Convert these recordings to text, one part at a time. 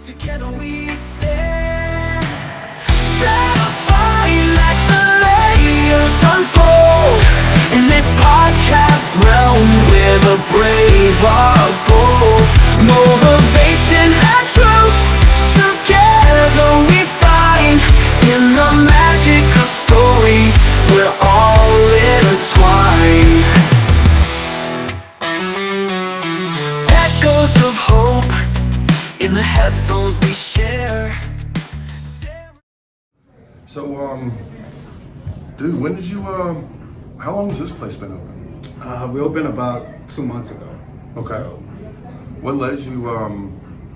Together we stand. Stratified, let the layers unfold. In this podcast realm where the brave are bold. Motivation and truth, together we find. In the magic of stories, we're all intertwined. Echoes of hope in the headphones we share. So, dude, when did you, how long has this place been open? We opened about 2 months ago. Okay. So, What led you,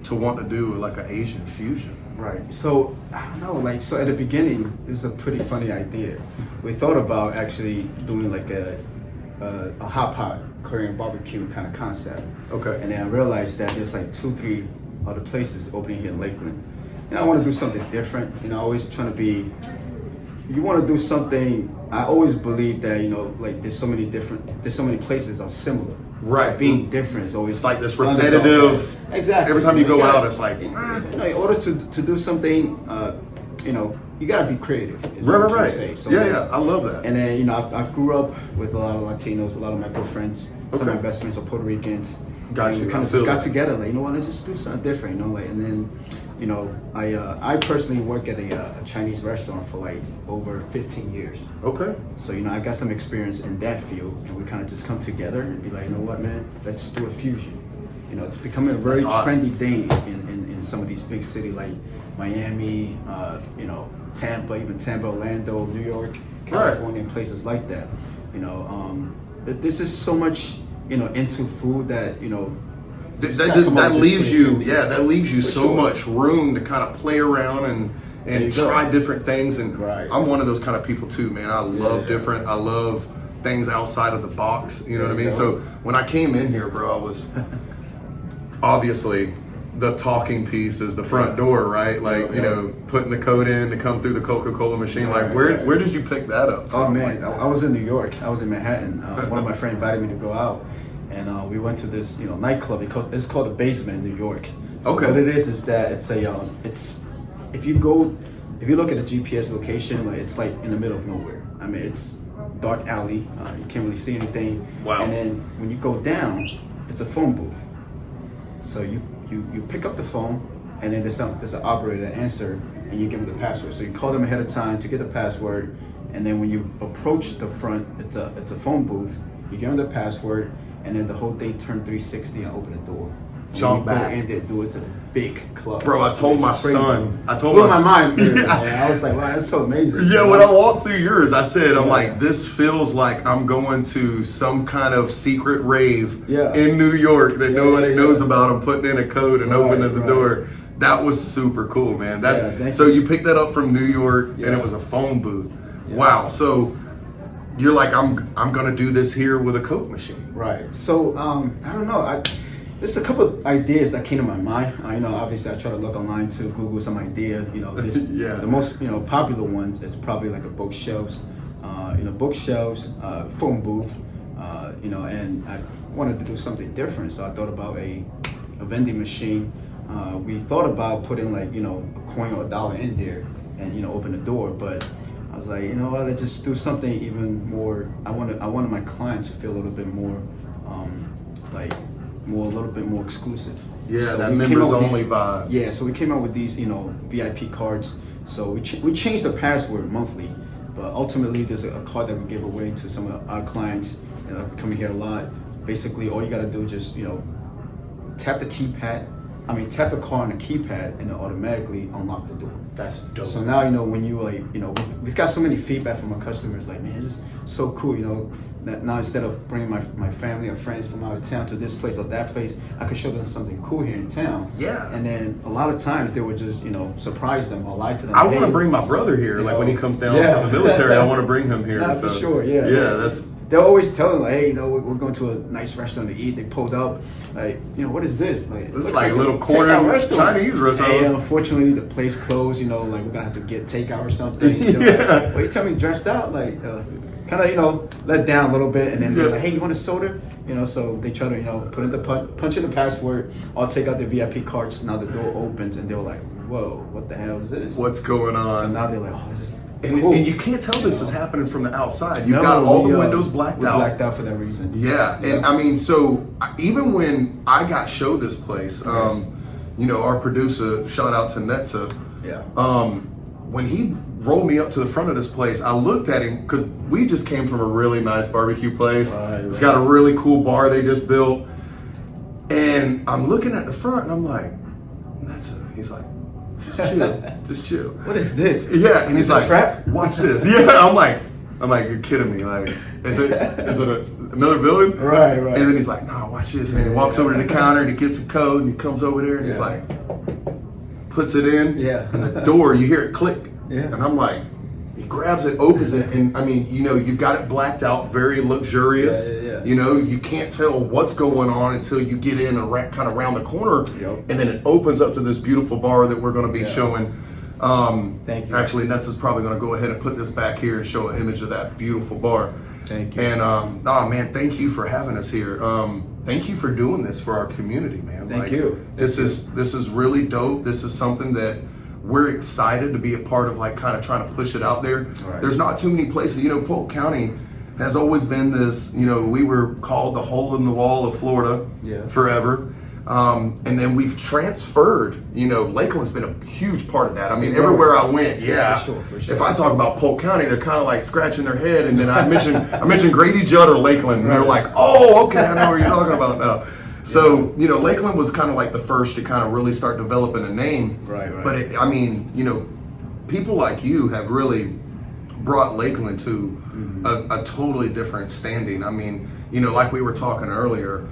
to want to do like an Asian fusion? right. So, I don't know, like, so at the beginning, it's a pretty funny idea. We thought about actually doing like a hot pot Korean barbecue kind of concept. Okay. And then I realized that there's like 2-3 other places opening here in Lakeland. And I want to do something different. You know, always trying to be, you want to do something, I always believe that, you know, like there's so many places are similar. Right. So being different is always It's like this underdog. repetitive. Exactly. Every time you go gotta- out, it's like, you know, in order to do something, you know, you gotta be creative. Is what I'm trying right. to say. So Yeah, then- yeah, I love that. And then, you know, I've grew up with a lot of Latinos, a lot of my good friends. Some of Okay. my best friends are Puerto Ricans. Got and you, we I kind of feel just got that. together, like, you know what, let's just do something different, you know, like, and then, you know, I personally work at a Chinese restaurant for like over 15 years. Okay. So, you know, I got some experience in that field, and we kind of just come together and be like, you know what, man, let's do a fusion. You know, it's becoming a very That's hot. trendy thing in some of these big cities like Miami, you know, Tampa, Orlando, New York, California, and places like that. You know, there's just so much, you know, into food that, you know, That leaves you, creativity. that leaves you For so sure. much room to kind of play around and you go. try different things. And Right. I'm one of those kind of people too, man. I love Yeah. different. I love things outside of the box. You know what I There mean? you So go. when I came in here, bro, I was obviously the talking piece is the front door, right? Like, Yeah. you know, putting the code in to come through the Coca-Cola machine. Like, Right, where right. where did you pick that up? Oh man, I was in New York. I was in Manhattan. One of my friends invited me to go out, and we went to this, you know, nightclub. It's called the Basement in New York. So Okay. what it is that it's if you look at the GPS location, like it's like in the middle of nowhere. I mean, it's dark alley. You can't really see anything. Wow. And then when you go down, it's a phone booth. So you pick up the phone, and then there's an operator that answer, and you give them the password. So you call them ahead of time to get the password, and then when you approach the front, it's a phone booth. You give them the password, and then the whole thing turn 360 and open the door. And Jump you back. go in there, do it to the big club. Bro, I told It's my crazy. son. I told Blew my my mind. son- Man. I was like, wow, that's so amazing. Yeah, when I walked through yours, I said, I'm Yeah. like, this feels like I'm going to some kind of secret rave Yeah. in New York that nobody yeah. knows about. I'm putting in a code and Right, opening the right. door. That was super cool, man. Yeah, That's thank so you. you picked that up from New York and Yeah. it was a phone booth. Yeah. Wow. So you're like, I'm gonna do this here with a Coke machine. Right. So I don't know. There's a couple of ideas that came to my mind. You know, obviously I try to look online to Google some idea. You know, this Yeah. the most popular one is probably like a bookshelves. Bookshelves, phone booth. You know, and I wanted to do something different, so I thought about a vending machine. We thought about putting like a coin or a dollar in there and open the door, but I was like, you know what, let's just do something even more. I wanted my clients to feel a little bit more a little bit more exclusive. Yeah, So that we came members up with only these- vibe. Yeah, so we came out with these VIP cards. So we changed the password monthly, but ultimately there's a card that we give away to some of our clients that are coming here a lot. Basically, all you gotta do is just tap the keypad. Tap the card on the keypad, and it automatically unlock the door. That's dope. So now when you we've got so many feedback from our customers, like, man, this is so cool. That now instead of bringing my family or friends from out of town to this place or that place, I could show them something cool here in town. Yeah. And then a lot of times they would just surprise them or lie to them. I want to Hey, bring my brother here. Like when he comes down Yeah. from the military, I want to bring him here. Nah, so. for sure, yeah. Yeah, that's They'll always tell them like, hey, we're going to a nice restaurant to eat. They pulled up, like, what is this? Like, it It's looks like a little takeout corner restaurant. Chinese restaurant. Hey, unfortunately, the place closed. Like we're gonna have to get takeout or something. Yeah. Well, you tell me dressed out, like, kind kind of, you know, let down a little bit, and then they're like, hey, you want a soda? You know, so they try to, you know, put in the punch in the password. I'll take out the VIP cards. Now the door opens, and they're like, whoa, what the hell is this? What's going on? So now they're like, oh, this is and, cool. and you can't tell this is happening from the outside. You've got all the windows blacked out. Blacked out for that reason. Yeah, and I mean, so even when I got showed this place, you know, our producer, shout out to Netza. Yeah. When he rolled me up to the front of this place, I looked at him because we just came from a really nice barbecue place. It's got a really cool bar they just built, and I'm looking at the front and I'm like, Netza. He's like, just chill, just chill. What is this? Yeah, and he's like, trap? watch this. Yeah, I'm like, you're kidding me. Like, is it another building? Right. And then he's like, no, watch this. And he walks over to the counter and he gets a code and he comes over there and he's like, puts it in. Yeah. And the door, you hear it click. Yeah. And I'm like, he grabs it, opens it, and I mean, you know, you've got it blacked out, very luxurious. Yeah. You know, you can't tell what's going on until you get in and kind of around the corner. Yep. And then it opens up to this beautiful bar that we're going to be showing. Thank you. Actually, Nets is probably going to go ahead and put this back here and show an image of that beautiful bar. Thank you. And oh man, thank you for having us here. Thank you for doing this for our community, man. Thank you. This is really dope. This is something that we're excited to be a part of, like kind of trying to push it out there. Right. There's not too many places. You know, Polk County has always been this, you know, we were called the hole in the wall of Florida forever. And then we've transferred, you know, Lakeland's been a huge part of that. I mean, everywhere I went, For sure. if I talk about Polk County, they're kind of like scratching their head. And then I mentioned Grady Judd or Lakeland, and they're like, oh, okay, I know what you're talking about now. So, you know, Lakeland was kind of like the first to kind of really start developing a name. Right. But I mean, you know, people like you have really brought Lakeland to a totally different standing. I mean, you know, like we were talking earlier,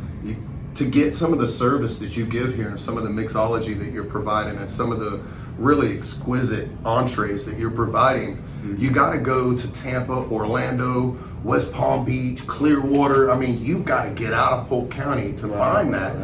to get some of the service that you give here and some of the mixology that you're providing and some of the really exquisite entrees that you're providing, you got to go to Tampa, Orlando, West Palm Beach, Clearwater. I mean, you've got to get out of Polk County to find that.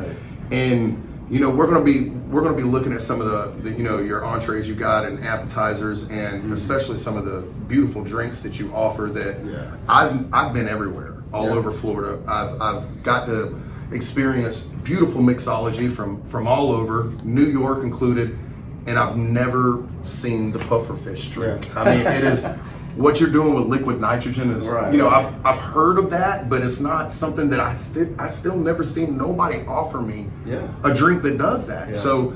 And you know, we're gonna be looking at some of the you know, your entrees you got and appetizers, and especially some of the beautiful drinks that you offer. That I've been everywhere, all over Florida. I've got to experience beautiful mixology from all over, New York included, and I've never seen the pufferfish drink. I mean, it is. What you're doing with liquid nitrogen is, you know, I've heard of that, but it's not something that I still never seen nobody offer me a drink that does that. So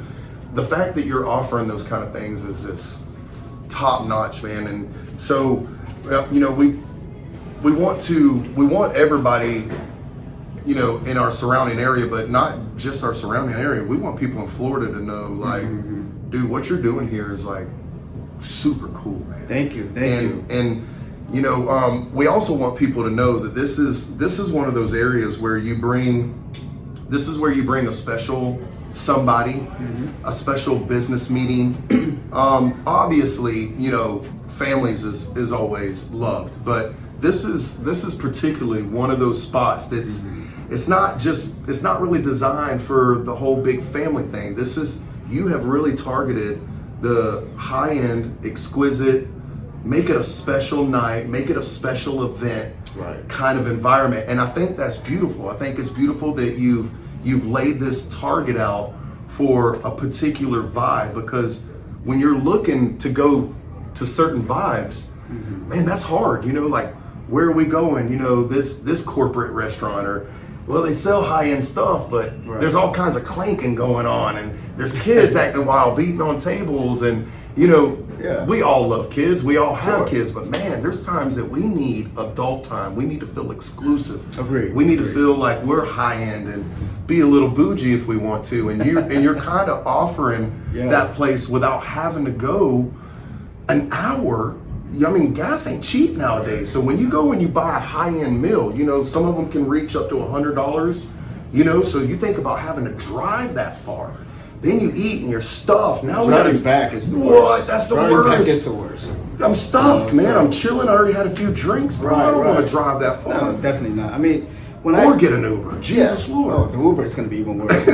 the fact that you're offering those kind of things is just top notch, man. And so, you know, we want everybody, you know, in our surrounding area, but not just our surrounding area. We want people in Florida to know, like, dude, what you're doing here is like super cool, man. Thank you. And you know, we also want people to know that this is one of those areas where you bring a special somebody, a special business meeting. Obviously, you know, families is always loved, but this is particularly one of those spots that's it's not really designed for the whole big family thing. You have really targeted the high-end, exquisite, make it a special night, make it a special event kind of environment. And I think that's beautiful. I think it's beautiful that you've laid this target out for a particular vibe, because when you're looking to go to certain vibes, man, that's hard. You know, like, where are we going? You know, this corporate restaurant, or, well, they sell high-end stuff, but there's all kinds of clanking going on, and there's kids acting wild, beating on tables, and, you know, we all love kids, we all have kids, but man, there's times that we need adult time. We need to feel exclusive. Agreed. We need to feel like we're high-end and be a little bougie if we want to, and you're kind of offering that place without having to go an hour. I mean, gas ain't cheap nowadays. So when you go and you buy a high-end meal, you know, some of them can reach up to $100, you know, so you think about having to drive that far. Then you eat and you're stuffed. Now driving back is the worst. What? That's the driving worst. Back is the worst. I'm stuffed, man. I'm chilling. I already had a few drinks, bro. I don't want to drive that far. No, definitely not. I mean, or get an Uber. Jesus Lord. Oh, the Uber is going to be even worse.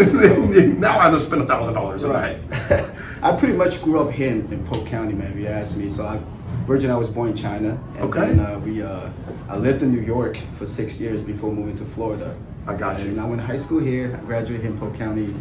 Now I have to spend $1,000 a night. I pretty much grew up here in Polk County, man, if you ask me. So Virgin, I was born in China, and Okay. then I lived in New York for 6 years before moving to Florida. I got you. And I went to high school here. I graduated here in Polk County.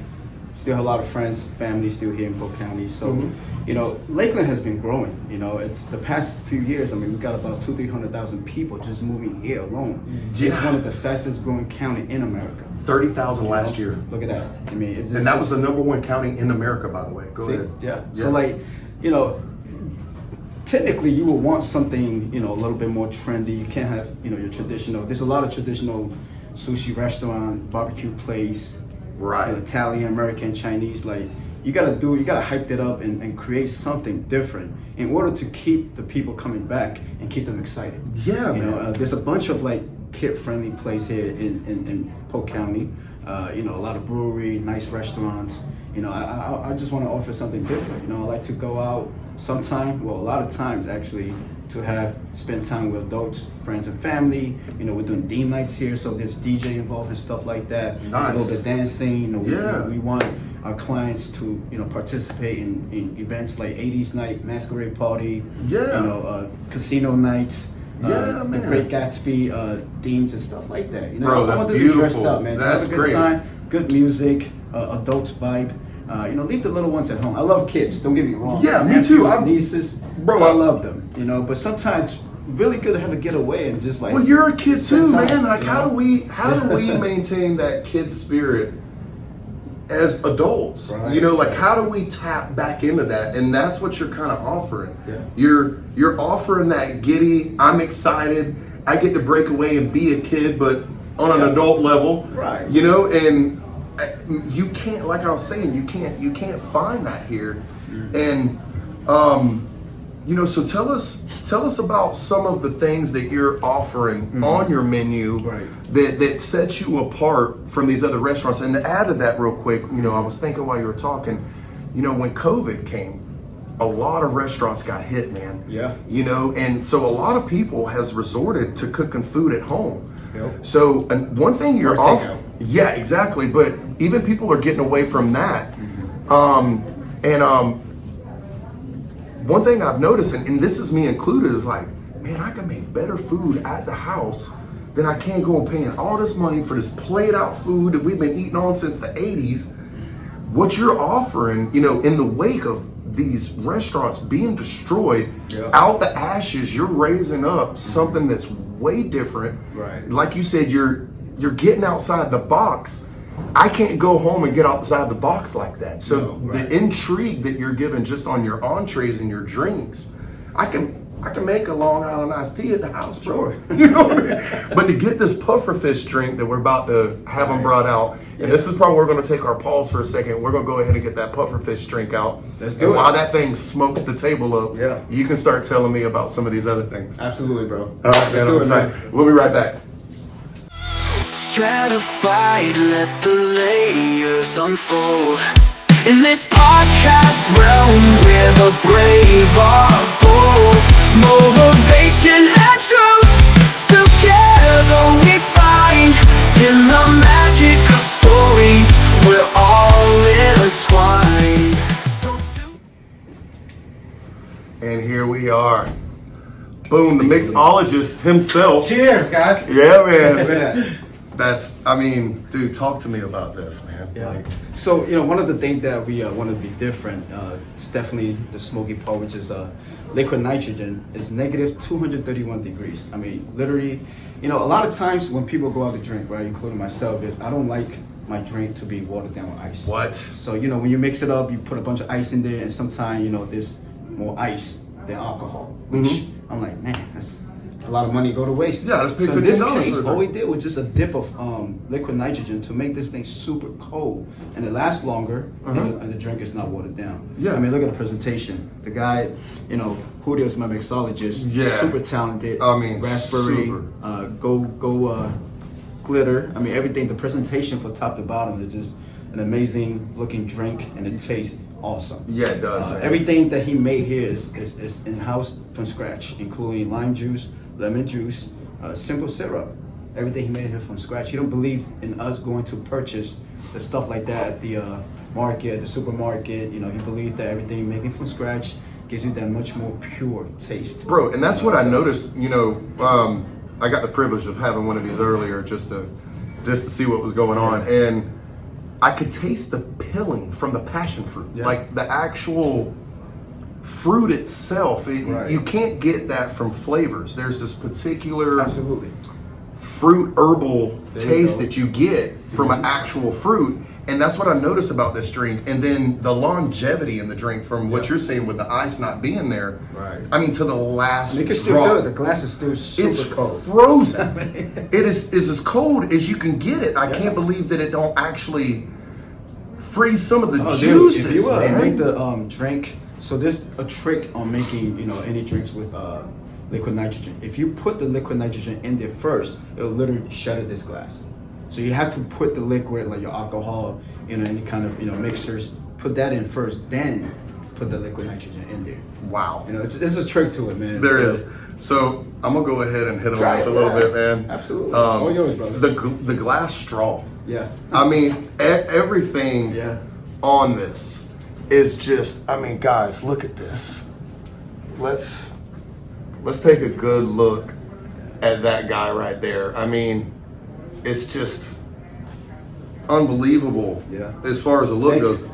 Still have a lot of friends, family still here in Polk County. So, you know, Lakeland has been growing. You know, it's the past few years. I mean, we've got about 200,000-300,000 people just moving here alone. Yeah. It's one of the fastest growing county in America. 30,000 last year. Look at that. I mean, it's just, And that was the number one county in America, by the way. Go ahead. Yeah. So like, you know, technically you would want something, you know, a little bit more trendy. You can't have, you know, your traditional. There's a lot of traditional sushi restaurant, barbecue place, Right. Italian, American, Chinese. Like you gotta hype it up and create something different in order to keep the people coming back and keep them excited. Yeah, you man. know, there's a bunch of like kid-friendly place here in Polk County. You know, a lot of brewery, nice restaurants. You know, I just want to offer something different. You know, I like to go out sometime, well, a lot of times actually, to spend time with adults, friends and family. You know, we're doing theme nights here, so there's DJ involved and stuff like that. Nice. There's a little bit of dancing. You know, Yeah. we want our clients to, you know, participate in events like 80s night, masquerade party. Yeah. You know, casino nights. Yeah, The man. Great Gatsby themes and stuff like that. You know, Bro, I that's want to be dressed beautiful. up, man. To That's have a good great. time, good music, adults vibe. You know, leave the little ones at home. I love kids. Don't get me wrong. Yeah, me too. Nephews, nieces, Bro, I love them. You know, but sometimes really good to have a getaway and just like. Well, you're a kid too, spend time, man. Like, you how know? do we maintain that kid spirit as adults? Right, You know, like right. how do we tap back into that? And that's what you're kind of offering. Yeah. You're offering that giddy. I'm excited. I get to break away and be a kid, but on an Yeah. adult level. Right. You know, and you can't, like I was saying, you can't find that here. And you know, so tell us about some of the things that you're offering on your menu Right. that sets you apart from these other restaurants. And to add to that real quick, you know, I was thinking while you were talking, you know, when COVID came, a lot of restaurants got hit, man. Yeah. You know, and so a lot of people has resorted to cooking food at home. Yep. So and one thing you're Or off, takeout. yeah, exactly. But even people are getting away from that. One thing I've noticed, and this is me included, is like, man, I can make better food at the house than I can go and paying all this money for this played out food that we've been eating on since the 80s. What you're offering, you know, in the wake of these restaurants being destroyed, Yeah. out the ashes, you're raising up something that's way different. Right. Like you said, you're getting outside the box. I can't go home and get outside the box like that. So No, right. the intrigue that you're given just on your entrees and your drinks, I can make a Long Island iced tea at the house, bro. Sure. You know what I mean? But to get this pufferfish drink that we're about to have them brought out, and this is probably where we're going to take our pause for a second. We're going to go ahead and get that pufferfish drink out. Let's and do it. while that thing smokes the table up, Yeah. you can start telling me about some of these other things. Absolutely, bro. All right, man. I'm do it, excited. man. We'll be right back. Stratified, let the layers unfold. In this podcast realm, where the brave are bold, motivation and truth, together we find. In the magic of stories, we're all intertwined. And here we are. Boom, the mixologist himself. Cheers, guys. Yeah, Look at man. that. That's, I mean, dude, talk to me about this, man. Yeah. Like, So, you know, one of the things that we want to be different, it's definitely the smoky part, which is liquid nitrogen, is negative 231 degrees. I mean, literally, you know, a lot of times when people go out to drink, right, including myself, is I don't like my drink to be watered down with ice. what? So, you know, when you mix it up, you put a bunch of ice in there, and sometimes, you know, there's more ice than alcohol, which I'm like, man, that's a lot of money go to waste. Yeah, let's pay so in this $15 case, for all it. we did was just a dip of liquid nitrogen to make this thing super cold, and it lasts longer, and the drink is not watered down. Yeah. I mean, look at the presentation. The guy, you know, Julio's my mixologist. Yeah. Super talented. I mean, raspberry, super. go glitter. I mean, everything. The presentation from top to bottom is just an amazing looking drink, and it tastes awesome. Yeah, it does, man. Everything that he made here is in-house from scratch, including lime juice, lemon juice, simple syrup. Everything he made here from scratch. He don't believe in us going to purchase the stuff like that at the market, the supermarket. You know, he believed that everything making from scratch gives you that much more pure taste. Bro, and that's what I noticed. You know, I got the privilege of having one of these earlier just to see what was going on, and I could taste the pilling from the passion fruit, like the actual fruit itself. You can't get that from flavors. There's this particular Absolutely. fruit herbal taste you that you get from an actual fruit. And that's what I noticed about this drink. And then the longevity in the drink from what you're saying with the ice not being there. Right. I mean, to the last You can still drop. feel it. The glass is still super It's cold. frozen. It is as cold as you can get it. I can't believe that it don't actually freeze some of the juices. Dude, if you man. make the drink, so there's a trick on making any drinks with liquid nitrogen. If you put the liquid nitrogen in there first, it'll literally shatter this glass. So you have to put the liquid, like your alcohol, any kind of mixers, put that in first, then put the liquid nitrogen in there. Wow. It's a trick to it, man. There is. So I'm gonna go ahead and hit on Try this it, a little bit, man. Absolutely. All yours, brother. The glass straw. Yeah. I mean, everything Yeah. on this is just. I mean, guys, look at this. Let's take a good look at that guy right there. I mean, it's just unbelievable. Yeah. As far as the look Thank goes. you.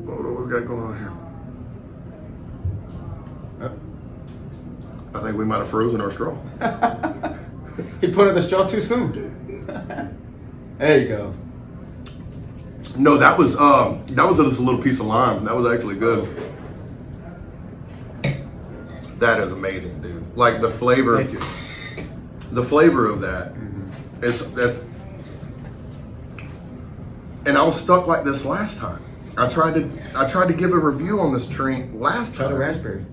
What do we got going on here? I think we might have frozen our straw. He put in the straw too soon. There you go. No, that was just a little piece of lime. That was actually good. That is amazing, dude. Like the flavor, Thank you. the flavor of that that's. And I was stuck like this last time. I tried to give a review on this drink last Try time. the raspberry.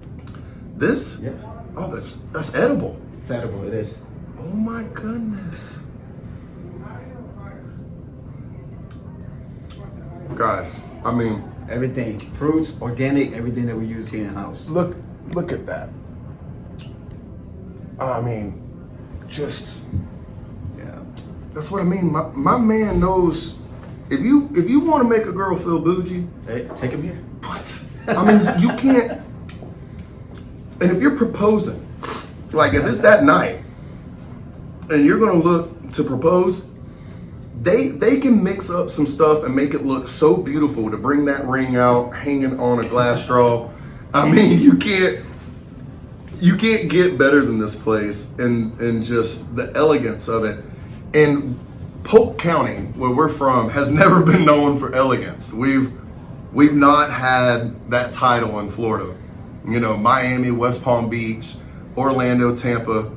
This? Yeah. Oh, that's edible. It's edible. It is. Oh my goodness. Guys, I mean, Everything, fruits, organic, everything that we use here in house. look at that. I mean, just Yeah. that's what I mean. My man knows if you want to make a girl feel bougie, Hey, take him here. what? I mean, you can't. And if you're proposing, like if it's that night, and you're gonna look to propose, they can mix up some stuff and make it look so beautiful to bring that ring out hanging on a glass straw. I mean, you can't get better than this place and just the elegance of it. And Polk County, where we're from, has never been known for elegance. We've not had that title in Florida. Miami, West Palm Beach, Orlando, Tampa.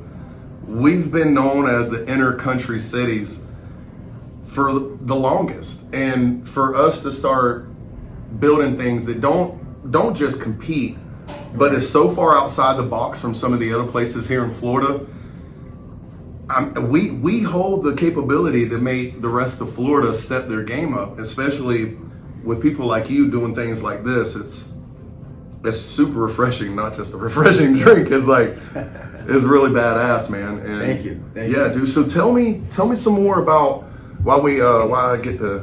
We've been known as the inner country cities for the longest. And for us to start building things that don't just compete, but is so far outside the box from some of the other places here in Florida, we hold the capability to make the rest of Florida step their game up, especially with people like you doing things like this. It's super refreshing, not just a refreshing drink. It's like, it's really badass, man. And Thank you. yeah, dude. So tell me some more about why I get to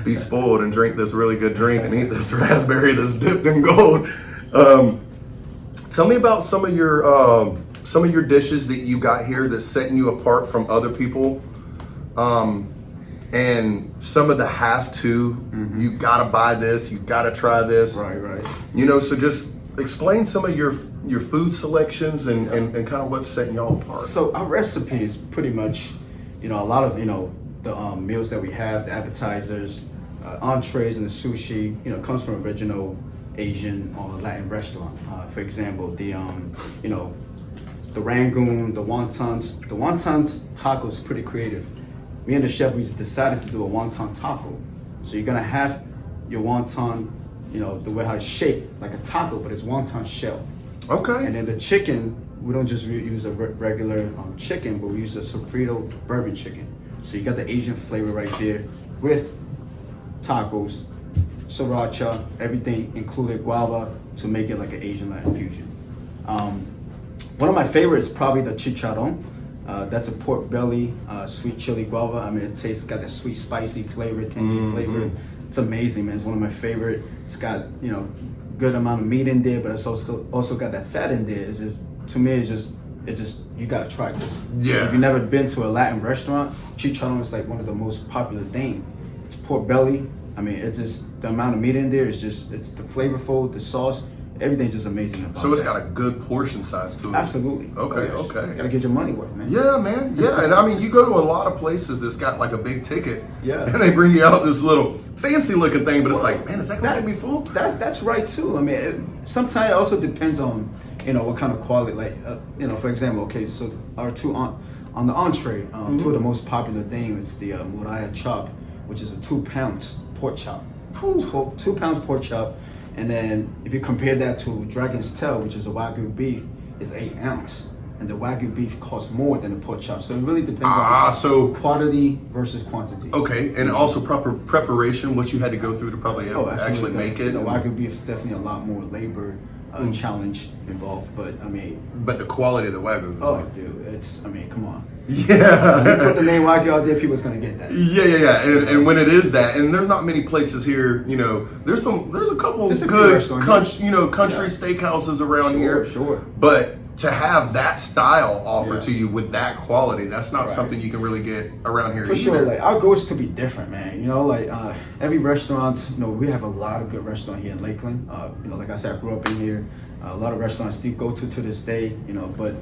be spoiled and drink this really good drink and eat this raspberry that's dipped in gold. Tell me about some of your dishes that you got here that's setting you apart from other people. And some of the you gotta buy this, you gotta try this. Right. So just explain some of your food selections and kind of what's setting y'all apart. So our recipe is pretty much, a lot of the meals that we have, the appetizers, entrees, and the sushi. Comes from original Asian or Latin restaurant. For example, the rangoon, the wontons. The wonton taco is pretty creative. Me and the chef, we decided to do a wonton taco. So you're gonna have your wonton, the way how it's shaped like a taco, but it's wonton shell. Okay. And then the chicken, we don't just use a regular chicken, but we use a sofrito bourbon chicken. So you got the Asian flavor right there with tacos, sriracha, everything included, guava, to make it like an Asian Latin fusion. One of my favorites is probably the chicharron. That's a pork belly, sweet chili guava. I mean, got that sweet, spicy flavor, tangy flavor. It's amazing, man. It's one of my favorite. It's got, good amount of meat in there, but it's also got that fat in there. It's just, to me, it's just you gotta try this. Yeah. If you've never been to a Latin restaurant, chicharron is like one of the most popular things. It's pork belly. I mean, it's just the amount of meat in there is just, it's the flavorful, the sauce, everything's just amazing about So it's that. got a good portion size to it. Absolutely. Okay, Oh, yes. okay. You gotta get your money worth, man. Yeah, man. Yeah, and I mean, you go to a lot of places that's got like a big ticket. Yeah. And they bring you out this little fancy looking thing, but it's like, man, is that gonna get me full? That's right too. I mean, sometimes it also depends on, you know, what kind of quality. Like, you know, for example, okay, so our two on the entree, two of the most popular things is the Muralla chop, which is a 2 pounds pork chop. 2 pounds pork chop, and then if you compare that to Dragon's Tail, which is a Wagyu beef, is 8 ounce, and the Wagyu beef costs more than the pork chop. So it really depends on so quality versus quantity. okay, and also proper preparation, what you had to go through to probably Absolutely. actually make it. The Wagyu beef is definitely a lot more labor challenge involved, but I mean, But the quality of the Wagyu. is oh, like- dude, it's, I mean, come on. Yeah. You put the name Wagyu out there, people's gonna get that. Yeah. And when it is that, and there's not many places here, you know, there's a couple There's a few good restaurants, country steakhouses around here. Sure. But to have that style offered Yeah. to you with that quality, that's not Right. something you can really get around here For either. sure, like our goal is to be different, man. You know, like every restaurant, you know, we have a lot of good restaurants here in Lakeland. You know, like I said, I grew up in here. A lot of restaurants still go to this day, you know, but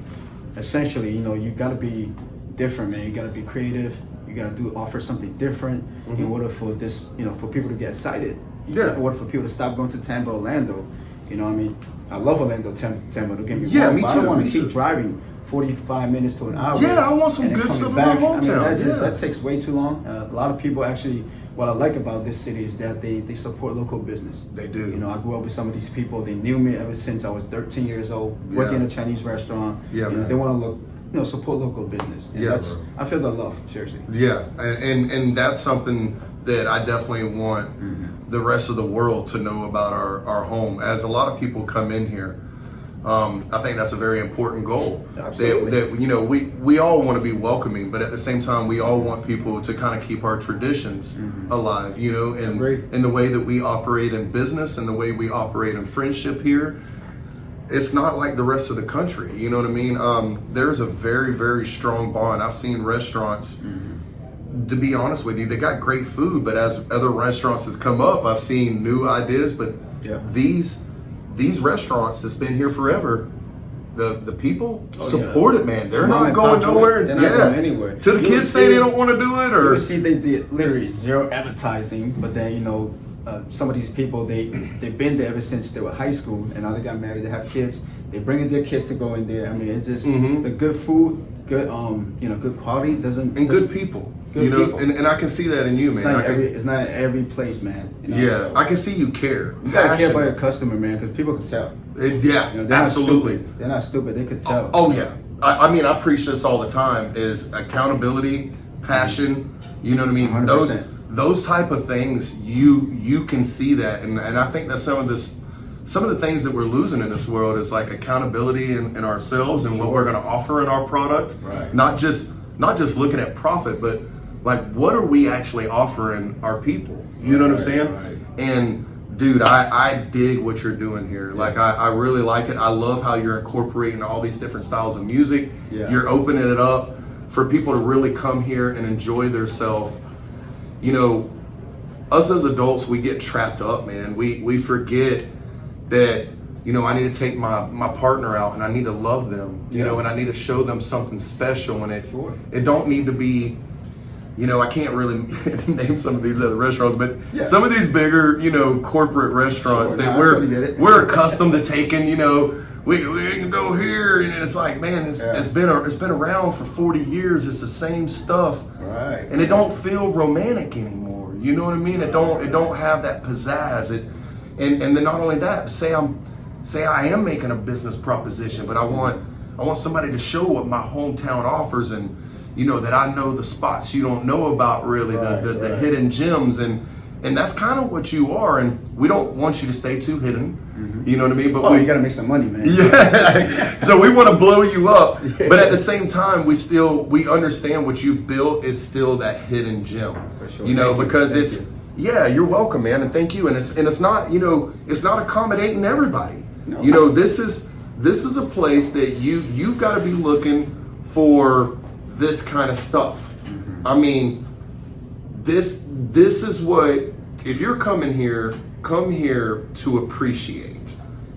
essentially, you know, you gotta be different, man. You gotta be creative. You gotta offer something different in order for this, you know, for people to get excited. Yeah. In order for people to stop going to Tampa, Orlando. You know what I mean? I love Orlando, Tampa, don't get me Yeah, wrong, me but I too, don't want me to keep too. driving 45 minutes to an hour. Yeah, I want some and then good coming stuff in my back. I mean, hometown, that takes way too long. A lot of people actually, what I like about this city is that they support local business. They do. You know, I grew up with some of these people. They knew me ever since I was 13 years old, working in a Chinese restaurant. Yeah, you know, man. they want to look, you know, support local business. And Yeah, that's, bro. I feel the love, seriously. Yeah, and that's something that I definitely want the rest of the world to know about our home. As a lot of people come in here, I think that's a very important goal. Absolutely. That you know, we all want to be welcoming, but at the same time, we all want people to kind of keep our traditions alive. You know, and Agreed. in the way that we operate in business and the way we operate in friendship here. It's not like the rest of the country, you know what I mean? There's a very, very strong bond. I've seen restaurants, to be honest with you, they got great food, but as other restaurants has come up, I've seen new ideas. But Yeah. these restaurants that's been here forever, the people Oh, support it, man. They're Mom not and going pop nowhere. joint, they're not going anywhere. Till the You kids will say see- they don't want to do it, You or see, they did literally zero advertising, but then, you know, some of these people, they've been there ever since they were high school, and now they got married, they have kids. They bring in their kids to go in there. I mean, it's just the good food, good you know, good quality doesn't and good people. Good you know, people. and I can see that in you, It's man. not I can- it's not every place, man. You know? yeah, So I can see you care. you gotta care about Passion. your customer, man, because people can tell. Yeah, You know, they're absolutely. Not stupid. They're not stupid. They could tell. Oh yeah. I mean, I preach this all the time: is accountability, passion. You know what I mean? 100%. Those type of things. You can see that, and I think that some of the things that we're losing in this world is like accountability in ourselves and what we're going to offer in our product. Right. Not just looking at profit, but like what are we actually offering our people? You know what I'm saying? Right. And dude, I dig what you're doing here. Like I really like it. I love how you're incorporating all these different styles of music. Yeah. You're opening it up for people to really come here and enjoy themselves. You know, us as adults, we get trapped up, man. We forget that, you know, I need to take my partner out and I need to love them, you Yeah. know, and I need to show them something special. And Sure. it don't need to be, you know, I can't really name some of these other restaurants, but Yeah. some of these bigger, you know, corporate restaurants Sure, that no, I totally get it. we're accustomed to taking, you know, we can go here, and it's like, man, Yeah. it's been around for 40 years. It's the same stuff, Right. and it don't feel romantic anymore. You know what I mean? It don't have that pizzazz. And then not only that, say I am making a business proposition, but I want somebody to show what my hometown offers, and you know that I know the spots you don't know about, really, the Right. hidden gems, and that's kind of what you are. And we don't want you to stay too hidden. You know what I mean? But Oh, you gotta make some money, man. yeah. So we want to blow you up, but at the same time, we understand what you've built is still that hidden gem. For sure. You know, Thank you. because Thank it's Yeah, you're welcome, man, and thank you. And it's not, it's not accommodating everybody. No. This is a place that you've got to be looking for this kind of stuff. Mm-hmm. I mean, this is what, if you're coming here, come here to appreciate,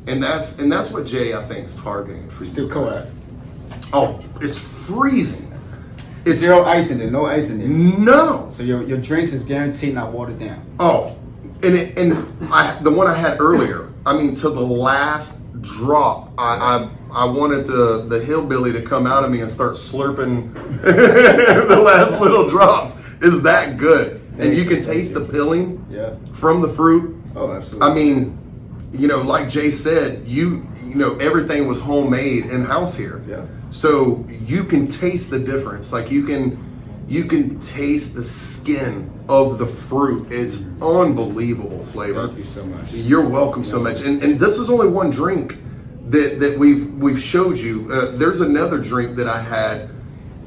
and that's what Jay, I think, is targeting for you. Still cold. Oh, it's freezing. It's Zero ice in there, no ice in there. No. So your drinks is guaranteed not watered down. Oh, the one I had earlier, I mean, to the last drop, I wanted the hillbilly to come out of me and start slurping the last little drops. Is that good? And you can taste the peeling from the fruit. Oh, absolutely. I mean, like Jay said, everything was homemade in-house here. Yeah. So you can taste the difference. Like you can taste the skin of the fruit. It's unbelievable flavor. Thank you so much. You're welcome so much. And this is only one drink that we've showed you. There's another drink that I had,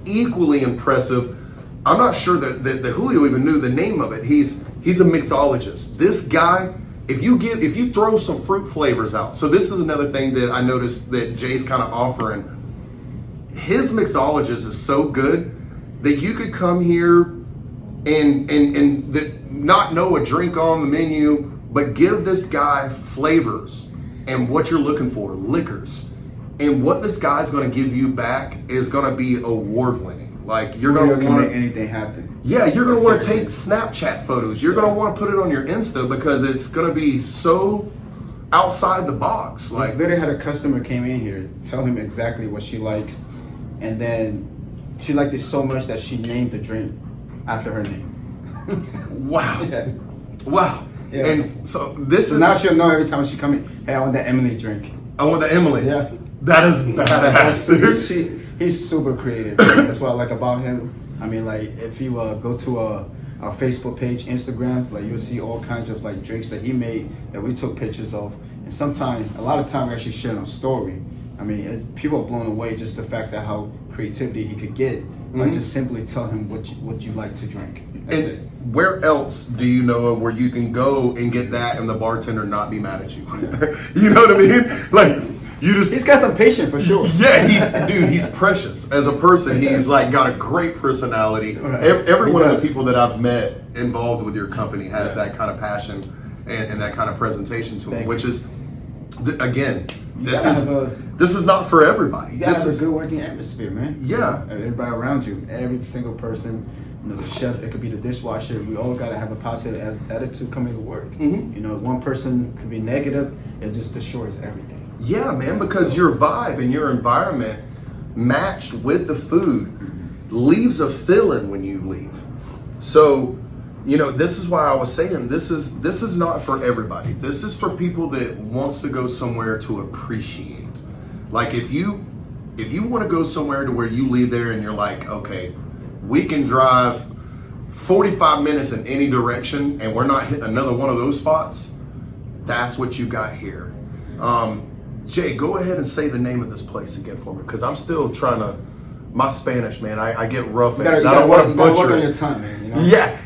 equally impressive. I'm not sure that Julio even knew the name of it. He's a mixologist. This guy, if you throw some fruit flavors out. So this is another thing that I noticed that Jay's kind of offering. His mixologist is so good that you could come here and not know a drink on the menu, but give this guy flavors and what you're looking for, liquors. And what this guy's going to give you back is going to be award winning. Like you're going to want make anything happen. Yeah, you're going to want to take Snapchat photos. You're going to want to put it on your Insta because it's going to be so outside the box. Like literally had a customer came in here, tell him exactly what she likes, and then she liked it so much that she named the drink after her name. Wow. Yeah. Wow. Yeah. And so this is now she'll know every time she come in, hey, I want that Emily drink. I want the Emily. Yeah. That is badass, dude. He's super creative. That's what I like about him. I mean, like, if you go to our Facebook page, Instagram, like, you'll see all kinds of like drinks that he made that we took pictures of. And sometimes, a lot of time, we actually share on story. I mean, people are blown away just the fact that how creativity he could get. Like, just simply tell him what you like to drink. That's it. Where else do you know of where you can go and get that and the bartender not be mad at you? You know what I mean? Like, you just... He's got some patience for sure. Yeah, he's precious. As a person, he's like got a great personality. Right. Every one of the people that I've met involved with your company has that kind of passion and that kind of presentation to them, which is, again, this is not for everybody. This is a good working atmosphere, man. Yeah. Everybody around you, every single person, the chef, it could be the dishwasher. We all got to have a positive attitude coming to work. Mm-hmm. One person could be negative, it just destroys everything. Yeah, man, because your vibe and your environment matched with the food leaves a feeling when you leave. So, this is why I was saying this is not for everybody. This is for people that wants to go somewhere to appreciate. Like if you want to go somewhere to where you leave there and you're like, okay, we can drive 45 minutes in any direction and we're not hitting another one of those spots, that's what you got here. Jay, go ahead and say the name of this place again for me, because I'm still trying to. My Spanish, man, I get rough and I don't want to butcher it. Your tongue, man, Yeah.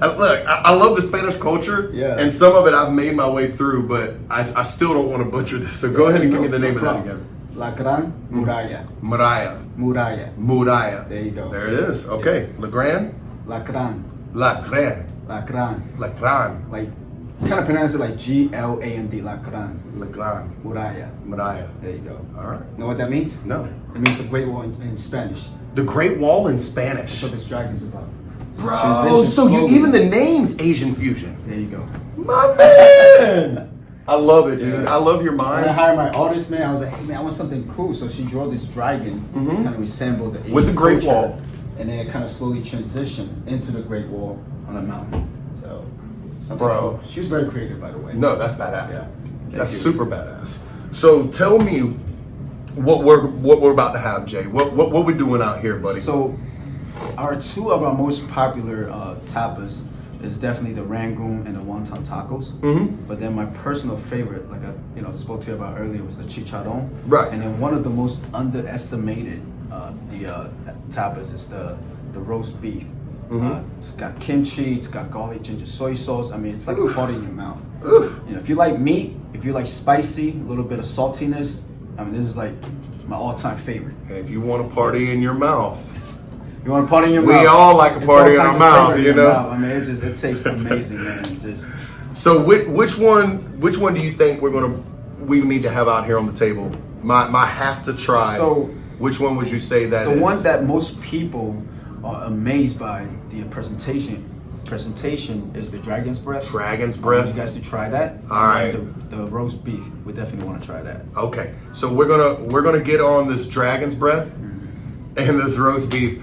Look, I love the Spanish culture, and some of it I've made my way through, but I still don't want to butcher this. So go ahead and give me the name of that again. La Gran Muralla. Muralla. There you go. There it is. Okay, La Gran. La Gran. Like, kind of pronounce it like G-L-A-N-D, La Gran. Muralla. There you go. All right. Know what that means? No. It means the Great Wall in Spanish. The Great Wall in Spanish. That's what this dragon's about. Bro, so even the name's Asian fusion. There you go. My man. I love it, dude. I love your mind. When I hired my artist, man, I was like, hey, man, I want something cool. So she drew this dragon, kind of resembled the Asian with the Great culture, Wall. And then it kind of slowly transitioned into the Great Wall on a mountain. So, bro. Cool. She was very creative, by the way. No, that's badass. Yeah. That's super badass. So tell me what we're about to have, Jay. What we doing out here, buddy? So two of our most popular tapas is definitely the Rangoon and the wonton tacos. Mm-hmm. But then my personal favorite, like I spoke to you about earlier, was the chicharron. Right. And then one of the most underestimated tapas is the roast beef. It's got kimchi. It's got garlic, ginger, soy sauce. I mean, it's like a party in your mouth. You know, if you like meat, if you like spicy, a little bit of saltiness, I mean, this is like my all-time favorite. And if you want a party in your mouth, you want a party in your mouth? We all like a party in our mouth, you know. I mean, it tastes amazing, man. It's just, so which one do you think we need to have out here on the table? My have to try. So which one would you say that the is? one that most people are amazed by the presentation is the Dragon's Breath. Dragon's I Breath. want you guys to try that. All right. The roast beef, we definitely want to try that. Okay, so we're gonna get on this Dragon's Breath and this roast beef.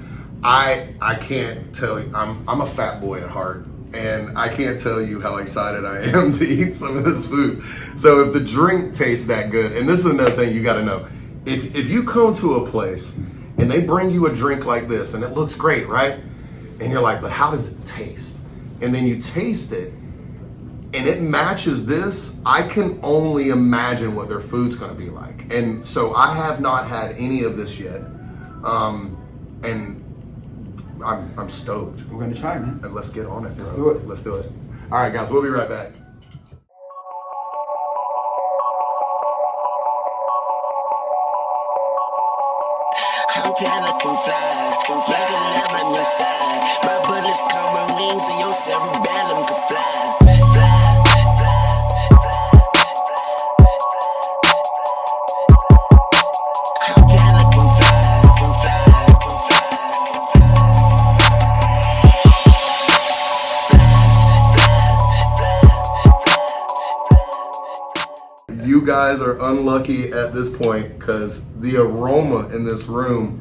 I can't tell you. I'm a fat boy at heart, and I can't tell you how excited I am to eat some of this food. So if the drink tastes that good, and this is another thing you got to know, if you come to a place and they bring you a drink like this and it looks great, right? And you're like, but how does it taste? And then you taste it and it matches this, I can only imagine what their food's gonna be like. And so I have not had any of this yet. And I'm stoked. We're gonna try, man. And let's get on it, bro. Let's do it. Let's do it. All right, guys, we'll be right back. I'm trying to fly, like a lamb on your side. My bullets come with wings and your cerebellum can fly. I'm trying to You guys are unlucky at this point because the aroma in this room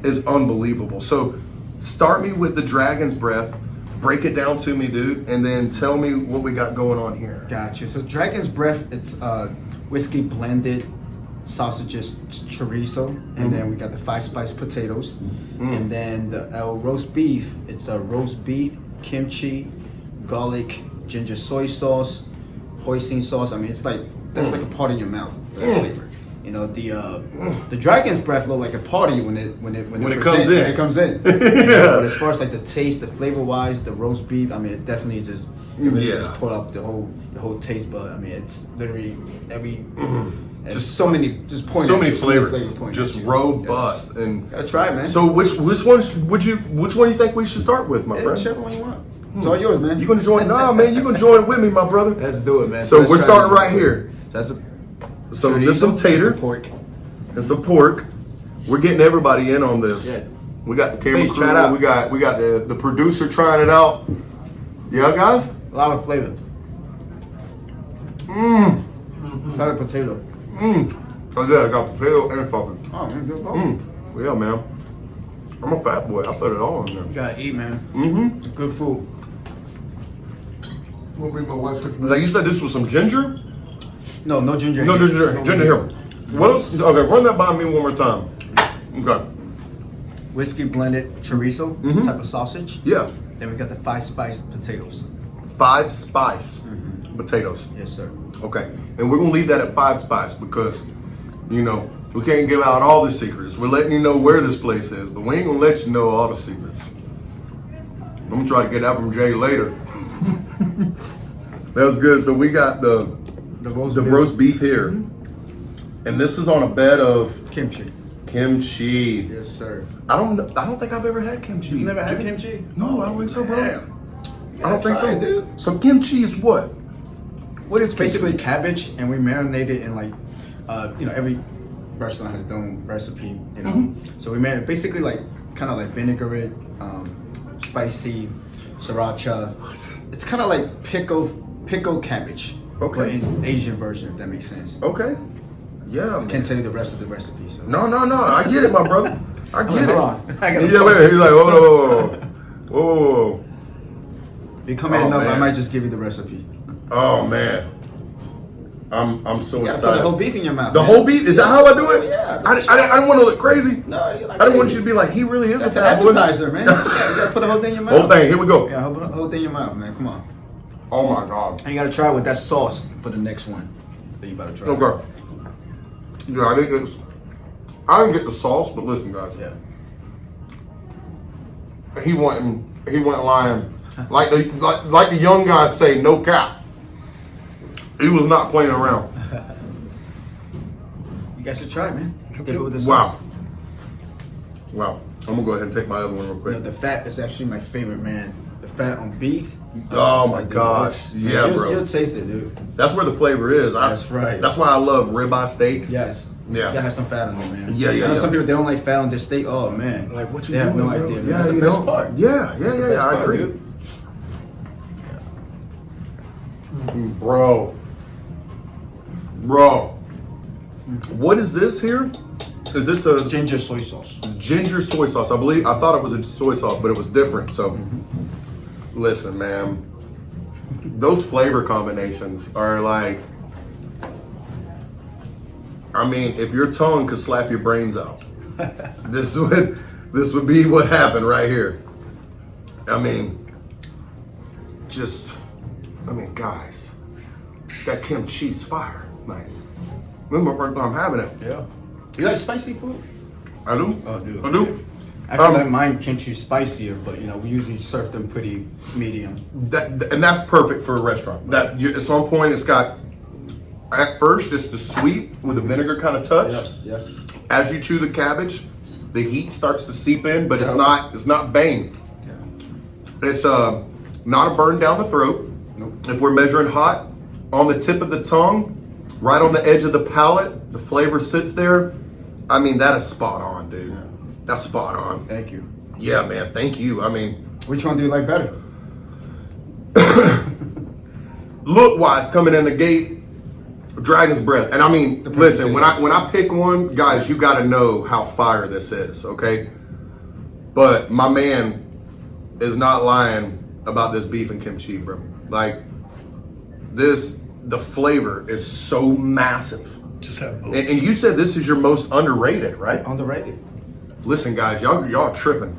is unbelievable. So start me with the Dragon's Breath, break it down to me, dude, and then tell me what we got going on here. Gotcha. So Dragon's Breath, it's whiskey blended sausages, chorizo, and then we got the 5-spice potatoes, and then the roast beef. It's a roast beef, kimchi, garlic, ginger, soy sauce, hoisin sauce. I mean, it's like that's like a party in your mouth. That flavor. You know, the Dragon's Breath look like a party when it comes in. It comes in. Yeah. But as far as like the taste, the flavor wise, the roast beef, I mean, it definitely just pull up the whole taste bud. I mean, it's literally every. Just so many flavors, just robust, and gotta try it, man. So which one do you think we should start with, my friend? Whichever one you want. It's all yours, man. You gonna join? Nah, man, you gonna join with me, my brother. Let's do it, man. So we're starting right here. That's so there's some tater, pork, and some pork. We're getting everybody in on this. Yeah. We got the camera Please crew. try it out. We got the producer trying it out. Yeah, guys. A lot of flavor. Try the potato. Oh yeah, I got potato and sausage. Oh, man, good both. Yeah, man. I'm a fat boy. I put it all in there. You gotta eat, man. It's good food. Will be my wife. Now you said this was some ginger? No ginger. No ginger. Ginger here. What else? Okay, run that by me one more time. Okay. Whiskey blended chorizo, this type of sausage. Yeah. Then we got the 5-spice potatoes. 5-spice potatoes. Yes, sir. Okay. And we're gonna leave that at 5-spice because, you know, we can't give out all the secrets. We're letting you know where this place is, but we ain't gonna let you know all the secrets. I'm gonna try to get that from Jay later. That was good. So we got the roast beef here, and this is on a bed of Kimchi. Kimchi. Yes, sir. I don't think I've ever had kimchi. You've never had kimchi? No, I don't think so, bro. Damn. I don't think try so. it, dude. So kimchi is what? What is Basically kimchi? cabbage, and we marinate it in like, every restaurant has their own recipe, you know. So we marinate basically like kind of like vinegar it, spicy, sriracha. It's kind of like pickled cabbage. Okay. But in Asian version, if that makes sense. Okay. Yeah, man. Can't tell you the rest of the recipe. So. No. I get it, my brother. I get it. Hold on. I gotta Yeah, wait. He's like, whoa. If you come in enough, man. I might just give you the recipe. Oh man. I'm so You gotta excited. put the whole beef in your mouth. The man. whole beef? Is that how I do it? Yeah. I didn't want to look crazy. No, you're like I didn't want you to be like, he really is That's a an fat boy. appetizer, man. Yeah, you gotta put the whole thing in your mouth. Whole thing. Here we go. Yeah, whole thing in your mouth, man. Come on. Oh my god. And you gotta try it with that sauce for the next one that you about to try. Okay. Yeah, I didn't get the sauce, but listen, guys. Yeah. He wanting he went lying. Like the young guys say, no cap. He was not playing around. You guys should try it, man. Dip it with the Wow. sauce. Wow. I'm gonna go ahead and take my other one real You quick. know, the fat is actually my favorite, man. The fat on beef. Oh my dude, gosh. Yeah, bro. You'll taste it, dude. That's where the flavor is. That's right. That's why I love ribeye steaks. Yes. Yeah. You gotta have some fat on there, man. Yeah, yeah, I know yeah. some people, they don't like fat on their steak. Oh, man. Like, what you They have doing, no bro? idea. Man. Yeah, That's the you best know. part. Yeah, That's the yeah, best I part, agree. dude. Bro. What is this here? Is this a Ginger soy sauce. ginger soy sauce? I thought it was a soy sauce, but it was different. So, listen, man, those flavor combinations are like, I mean, if your tongue could slap your brains out, this would be what happened right here. I mean, guys, that kimchi's fire. Like, this is my first time having it. Yeah. You like spicy food? I do. Oh, dude. I do. Actually, like mine kimchi spicier, but you know we usually serve them pretty medium. And that's perfect for a restaurant. At some point, it's got, at first, just the sweet with the vinegar kind of touch. Yeah. As you chew the cabbage, the heat starts to seep in, but it's not bang. Yeah. It's not a burn down the throat. Nope. If we're measuring hot, on the tip of the tongue, right on the edge of the palate, the flavor sits there. I mean, that is spot on, dude. Yeah. That's spot on. Thank you. Yeah, man. Thank you. I mean, Which one do you like better? look wise, coming in the gate, Dragon's Breath. And I mean, listen, when I pick one, guys, you got to know how fire this is, okay? But my man is not lying about this beef and kimchi, bro. Like, the flavor is so massive. Just have both. And you said this is your most underrated, right? Underrated. Listen, guys, y'all tripping.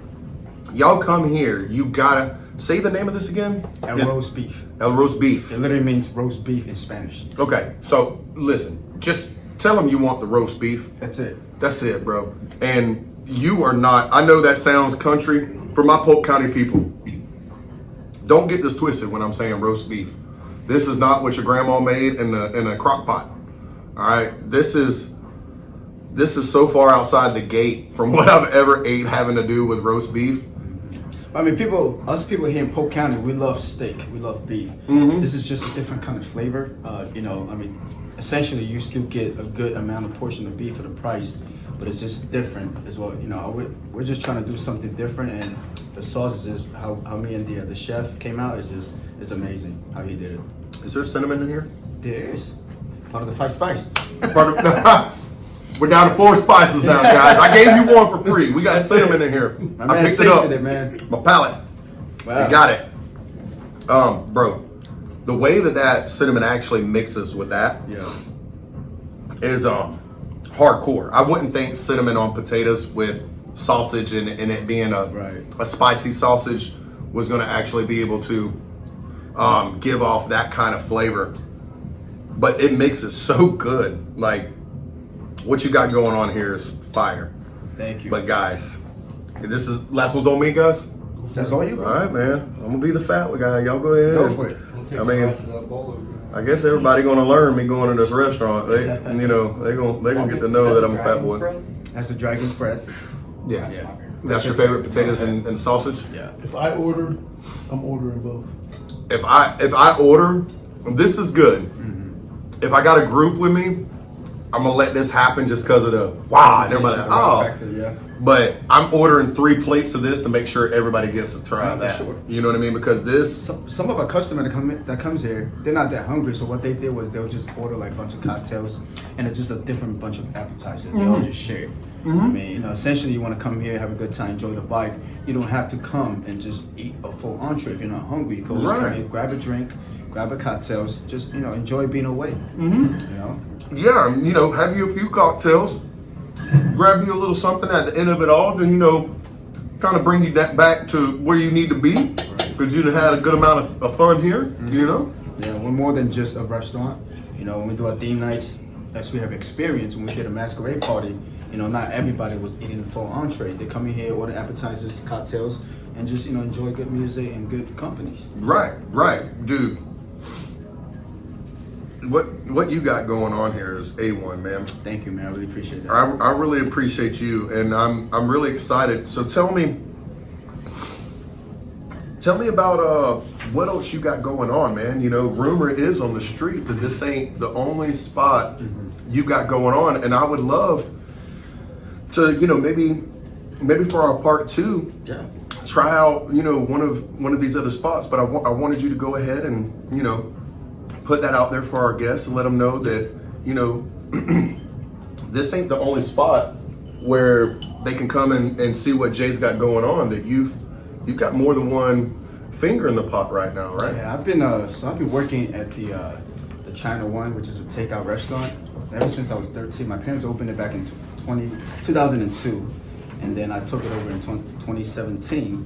Y'all come here. You gotta say the name of this again. And roast beef. El roast beef. It literally means roast beef in Spanish. Okay, so listen, just tell them you want the roast beef. That's it. That's it, bro. And you are not. I know that sounds country for my Polk County people. Don't get this twisted when I'm saying roast beef. This is not what your grandma made in a crock pot. All right, this is so far outside the gate from what I've ever ate having to do with roast beef. I mean, us people here in Polk County, we love steak, we love beef. This is just a different kind of flavor. You know, I mean, essentially, you still get a good amount of portion of beef for the price, but it's just different as well. You know, we're just trying to do something different, and the sauce is just how me and the chef came out. It's amazing how he did it. Is there cinnamon in here? There's part of the 5 spice. We're down to 4 spices now, guys. I gave you one for free. We got cinnamon in here. My I man picked it up. tasted it, man. My palate. Wow. I got it. Bro, the way that cinnamon actually mixes with that Yeah. is hardcore. I wouldn't think cinnamon on potatoes with sausage and it being a spicy sausage was going to actually be able to give off that kind of flavor. But it mixes so good. Like, what you got going on here is fire. Thank you. But guys, this is last one's on me, guys. That's all you All right, man. I'm gonna be the fat guy. Y'all go ahead. Go for it. I mean, I guess everybody gonna learn me going to this restaurant. They gonna get to know that I'm a fat boy. That's the dragon's breath. Yeah. Yeah. That's your favorite potatoes and sausage. Yeah. If I ordered, I'm ordering both. If I order, this is good. If I got a group with me, I'm gonna let this happen just because of the wow. And everybody, The wow oh. factor, yeah. But I'm ordering 3 plates of this to make sure everybody gets to try Yeah, for that. sure. You know what I mean? Because this, Some of our customers that comes here, they're not that hungry. So what they did was they'll just order like a bunch of cocktails, and it's just a different bunch of appetizers. They all just share. I mean, you know, essentially you want to come here, have a good time, enjoy the vibe. You don't have to come and just eat a full entree if you're not hungry. You can just come here, grab a drink, grab a cocktails, just enjoy being away. You know. yeah, have you a few cocktails, grab you a little something at the end of it all, then kind of bring you back to where you need to be, because you had a good amount of fun here. Yeah, we're more than just a restaurant. You know, when we do our theme nights, as we have experience, when we did a masquerade party, not everybody was eating the full entree. They come in here, order appetizers, cocktails, and just enjoy good music and good companies. Right, dude. What you got going on here is A1, man. Thank you, man. I really appreciate that. I really appreciate you, and I'm really excited. So tell me about what else you got going on, man. Rumor is on the street that this ain't the only spot you got going on, and I would love to, maybe for our part 2, try out, one of these other spots. But I wanted you to go ahead and, put that out there for our guests and let them know that, this ain't the only spot where they can come and see what Jay's got going on. That you've got more than one finger in the pot right now, right? Yeah, I've been working at the China One, which is a takeout restaurant, ever since I was 13. My parents opened it back in 2002, and then I took it over in 2017.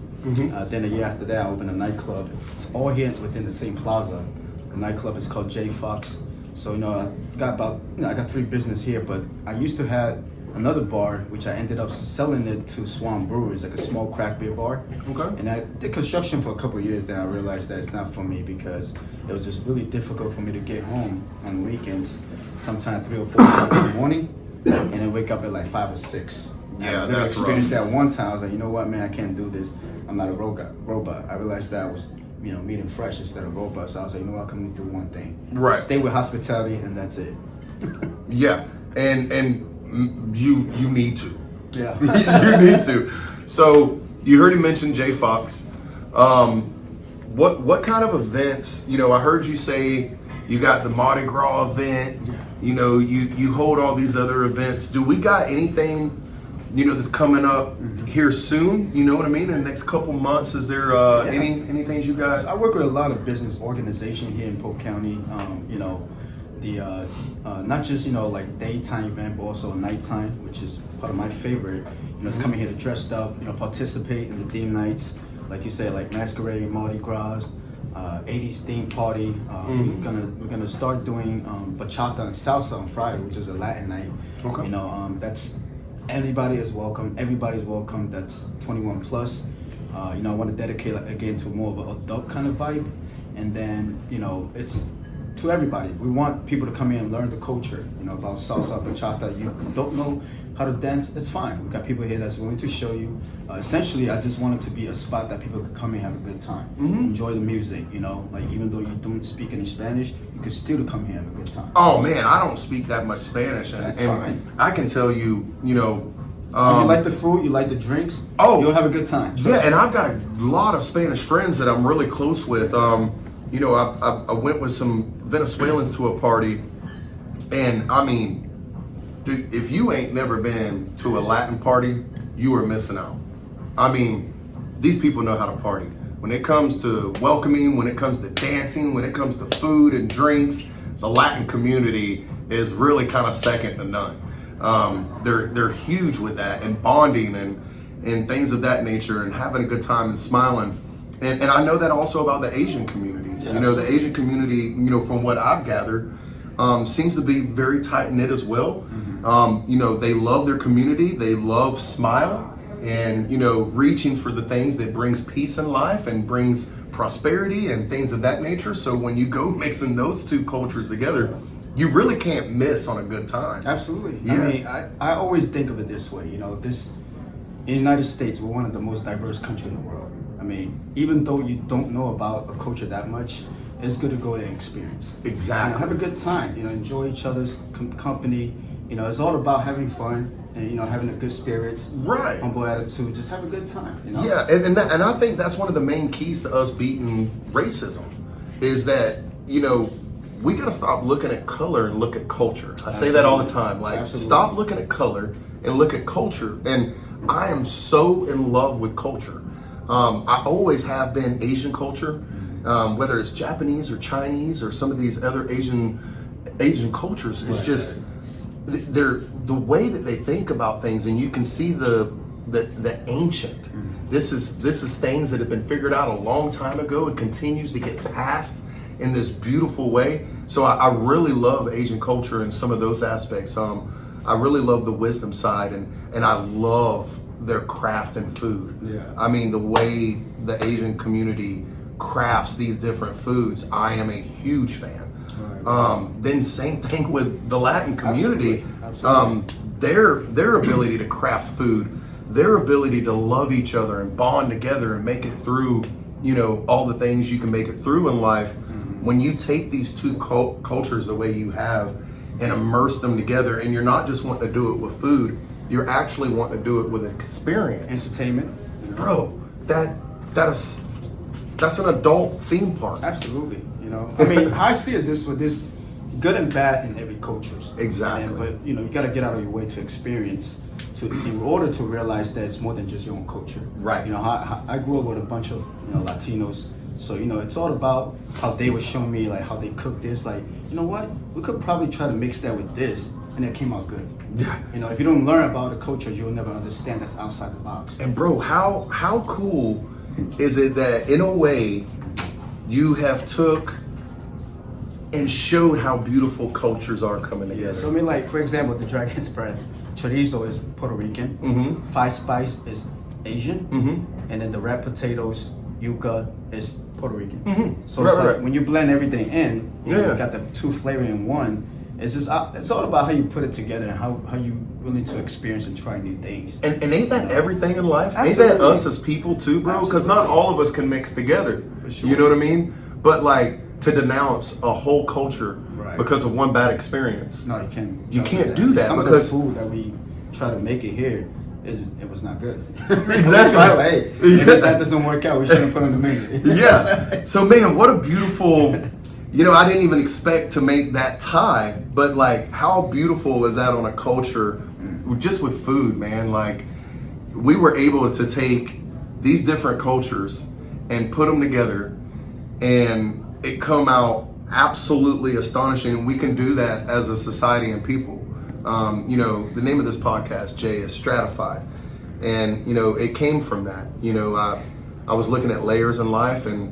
Then a year after that, I opened a nightclub. It's all here within the same plaza. The nightclub is called J Fox. So I got 3 business here, but I used to have another bar, which I ended up selling it to Swan Brewers, like a small craft beer bar. Okay. And I did construction for a couple of years. Then I realized that it's not for me because it was just really difficult for me to get home on weekends, sometimes 3 or 4 o'clock in the morning, and then wake up at like 5 or 6. Yeah, I that's experienced rough. that one time. I was like, you know what, man, I can't do this. I'm not a robot. I realized that I was, meeting fresh instead of robot. So I was like, you know what, I can do one thing. Right. Stay with hospitality, and that's it. Yeah, and you need to. Yeah. You need to. So you heard him mention J Fox. What kind of events? I heard you say you got the Mardi Gras event. You hold all these other events. Do we got anything that's coming up here soon? You know what I mean? In the next couple months, is there any things you got? So I work with a lot of business organization here in Polk County. Not just like daytime event, but also nighttime, which is part of my favorite. It's coming here to dress up, participate in the theme nights, like you said, like masquerade, Mardi Gras, 80s theme party. We're gonna start doing bachata and salsa on Friday, which is a Latin night. Okay. That's everybody is welcome. Everybody's welcome. That's 21 plus. I want to dedicate again to more of an adult kind of vibe, and then it's to everybody. We want people to come in and learn the culture, about salsa, bachata. You don't know how to dance, it's fine. We've got people here that's willing to show you. Essentially, I just want it to be a spot that people could come and have a good time, enjoy the music, like even though you don't speak any Spanish, you could still come here and have a good time. Oh man, I don't speak that much Spanish, and fine. I can tell you, If you like the food, you like the drinks, you'll have a good time. Yeah, and I've got a lot of Spanish friends that I'm really close with. I went with some Venezuelans to a party, and I mean, dude, if you ain't never been to a Latin party, you are missing out. I mean, these people know how to party. When it comes to welcoming, when it comes to dancing, when it comes to food and drinks, the Latin community is really kind of second to none. They're huge with that, and bonding and things of that nature, and having a good time and smiling. And I know that also about the Asian community. Yeah, the Asian community, from what I've gathered, seems to be very tight knit as well. They love their community. They love smile and, reaching for the things that brings peace in life and brings prosperity and things of that nature. So when you go mixing those two cultures together, you really can't miss on a good time. Absolutely. Yeah. I mean, I always think of it this way. In the United States, we're one of the most diverse countries in the world. I mean, even though you don't know about a culture that much, it's good to go there and experience. Exactly. Have a good time. Enjoy each other's company. It's all about having fun and having a good spirits, Right. humble attitude. Just have a good time. Yeah, and I think that's one of the main keys to us beating racism, is that we gotta stop looking at color and look at culture. I say that all the time. Like, Absolutely. stop looking at color and look at culture. And I am so in love with culture. I always have been Asian culture, whether it's Japanese or Chinese or some of these other Asian cultures. It's Right. just they're the way that they think about things, and you can see the ancient. This is things that have been figured out a long time ago. It continues to get passed in this beautiful way. So I really love Asian culture and some of those aspects. I really love the wisdom side, and I love their craft and food. Yeah. I mean, the way the Asian community crafts these different foods, I am a huge fan. Right. Then same thing with the Latin community. Absolutely. Their ability to craft food, their ability to love each other and bond together and make it through, you know, all the things you can make it through in life. When you take these two cultures the way you have and immerse them together, and you're not just wanting to do it with food, you're actually wanting to do it with experience. Entertainment. You know? Bro, that's an adult theme park. Absolutely. You know, I mean, I see it this good and bad in every culture. Exactly. But you know, you got to get out of your way to experience, in order to realize that it's more than just your own culture. Right. You know, I grew up with a bunch of Latinos, so you know, it's all about how they were showing me like how they cook this. Like, you know what, we could probably try to mix that with this, and it came out good. Yeah. You know, if you don't learn about the culture, you'll never understand that's outside the box. And bro, how cool is it that in a way you have took and showed how beautiful cultures are coming together? Yeah, so I mean, like, for example, the dragon spread, chorizo is Puerto Rican, five spice is Asian, and then the red potatoes, yuca, is Puerto Rican. So it's like when you blend everything in, you got the two flavor in one. It's just it's all about how you put it together and how you willing to experience and try new things. And ain't that everything in life? Absolutely. Ain't that us as people too, bro? Because not all of us can mix together. For sure. You know what I mean? But like, to denounce a whole culture Right. because of one bad experience. No, you can't. You can't do that Some because- of the food that we try to make it here it was not good. Exactly. Hey, if that doesn't work out, we shouldn't put on the menu. Yeah. So man, what a beautiful, you know, I didn't even expect to make that tie, but like, how beautiful is that on a culture just with food, man? Like, we were able to take these different cultures and put them together, and it come out absolutely astonishing. And we can do that as a society and people. You know, the name of this podcast, Jay, is Stratified. And, you know, it came from that. You know, I was looking at layers in life and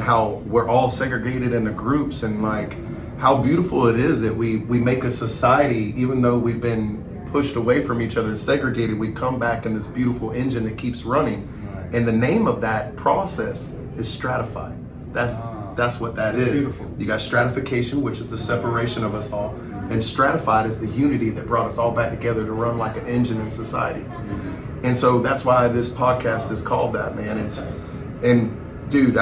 how we're all segregated into groups, and like how beautiful it is that we make a society, even though we've been pushed away from each other and segregated, we come back in this beautiful engine that keeps running. Right. And the name of that process is Stratified. That's what that is. Beautiful. You got stratification, which is the separation of us all, and stratified is the unity that brought us all back together to run like an engine in society. And so that's why this podcast is called that, man. And dude,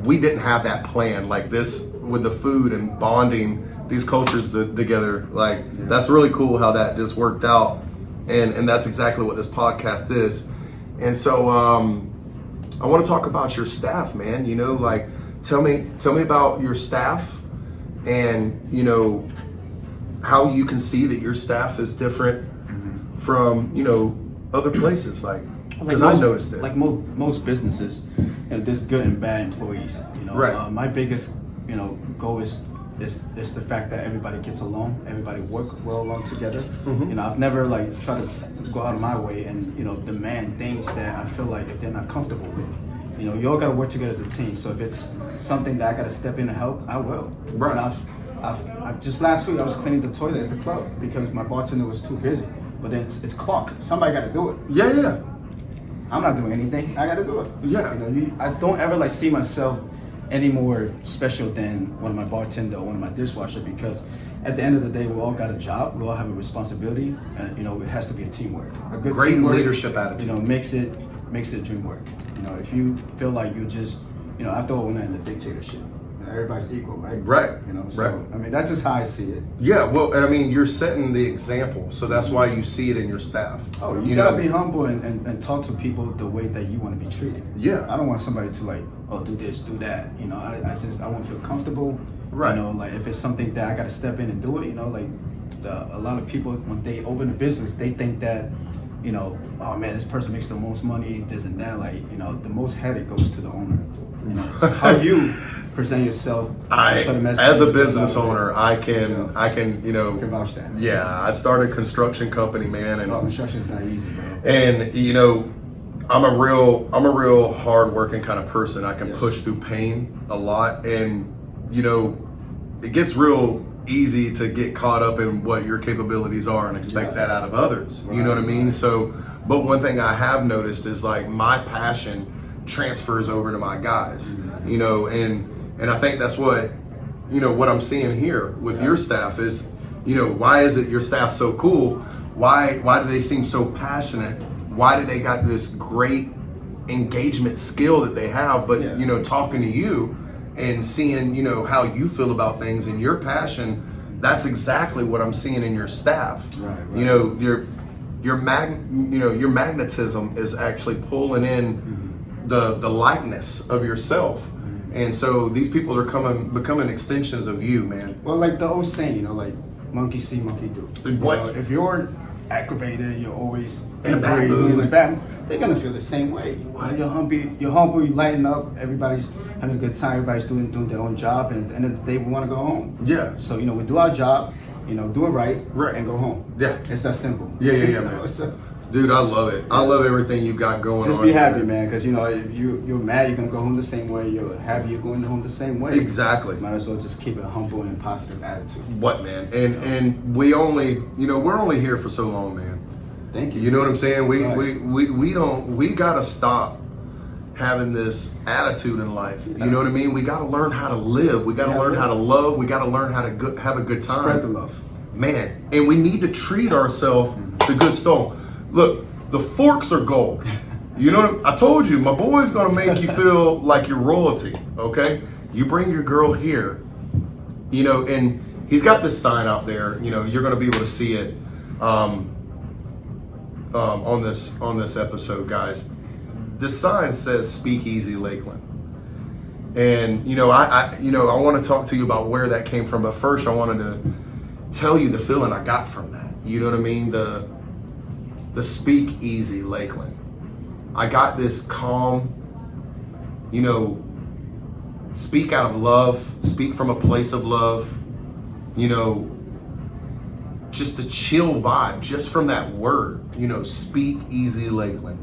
we didn't have that plan like this with the food and bonding these cultures together. Like, that's really cool how that just worked out, and that's exactly what this podcast is. And so I want to talk about your staff, man. You know, like, tell me about your staff, and you know how you can see that your staff is different from, you know, other places, like, because I noticed it. Like most businesses, you know, there's good and bad employees. You know, Right. My biggest, you know, goal is the fact that everybody gets along, everybody work well along together. You know, I've never like tried to go out of my way and, you know, demand things that I feel like if they're not comfortable with. You know, you all gotta work together as a team. So if it's something that I gotta step in and help, I will. Right. And I've just last week I was cleaning the toilet at the club because my bartender was too busy. But then it's clock. Somebody gotta do it. Yeah. I'm not doing anything. I gotta do it. Yeah. You know, I don't ever like see myself any more special than one of my bartender or one of my dishwasher, because at the end of the day, we all got a job. We all have a responsibility, and you know, it has to be a teamwork. A good Great teamwork, leadership attitude. You know, makes it dream work. You know, if you feel like you just, you know, after all, we're not in a dictatorship. You know, everybody's equal, right? Right. You know, so Right. I mean, that's just how I see it. Yeah, well, and I mean, you're setting the example, so that's why you see it in your staff. Oh, you gotta be humble and talk to people the way that you want to be treated. Yeah. I don't want somebody to like, oh, do this, do that. You know, I want to feel comfortable. Right. You know, like if it's something that I gotta step in and do it, you know, like a lot of people when they open a business, they think that, you know, oh man, this person makes the most money, this and that. Like, you know, the most headache goes to the owner. You know, so how you present yourself. As a business owner, I can, you know, can vouch that. yeah, I started a construction company, man, and Construction's not easy, bro. and you know, I'm a real hard-working kind of person. I can Yes. push through pain a lot, and you know, it gets real easy to get caught up in what your capabilities are and expect that out of others. You know what I mean? So But one thing I have noticed is like my passion transfers over to my guys, you know, and I think that's what, you know, what I'm seeing here with your staff is, you know, why is it your staff so cool? Why do they seem so passionate? Why do they got this great engagement skill that they have? But, you know, talking to you and seeing, you know, how you feel about things and your passion, that's exactly what I'm seeing in your staff. Right. You know, your magnetism is actually pulling in the likeness of yourself. And so these people are becoming extensions of you, man. Well, like the old saying, you know, like monkey see, monkey do. What? You know, if you're aggravated, you're always In a bad angry, mood. in a bad, they're gonna feel the same way. What? You're humble, you lighten up. Everybody's having a good time. Everybody's doing their own job, and at the end of the day, we want to go home. Yeah. So you know, we do our job, you know, do it right, Right. and go home. Yeah. It's that simple. Yeah, You man. know, so Dude, I love it. I love everything you got going just on. be happy, man, because you know, if you're mad, you're gonna go home the same way. You're happy, you're going home the same way. Exactly. Might as well just keep a humble and positive attitude. What, man? And we only, you know, we're only here for so long, man. Thank you. You know what I'm saying? We Right. we gotta stop having this attitude in life. You know what I mean? We gotta learn how to live. We gotta learn how to love. We gotta learn how to have a good time. Spread the love. Man, and we need to treat ourselves to good stone. Look, the forks are gold. You know what I told you, my boy's gonna make you feel like you're royalty, okay? You bring your girl here, you know, and he's got this sign out there, you know, you're gonna be able to see it on this episode, guys. This sign says Speakeasy Lakeland. And you know, I want to talk to you about where that came from, but first I wanted to tell you the feeling I got from that. You know what I mean? The Speakeasy Lakeland. I got this calm, you know, speak out of love, speak from a place of love, you know, just a chill vibe just from that word, you know, Speakeasy Lakeland.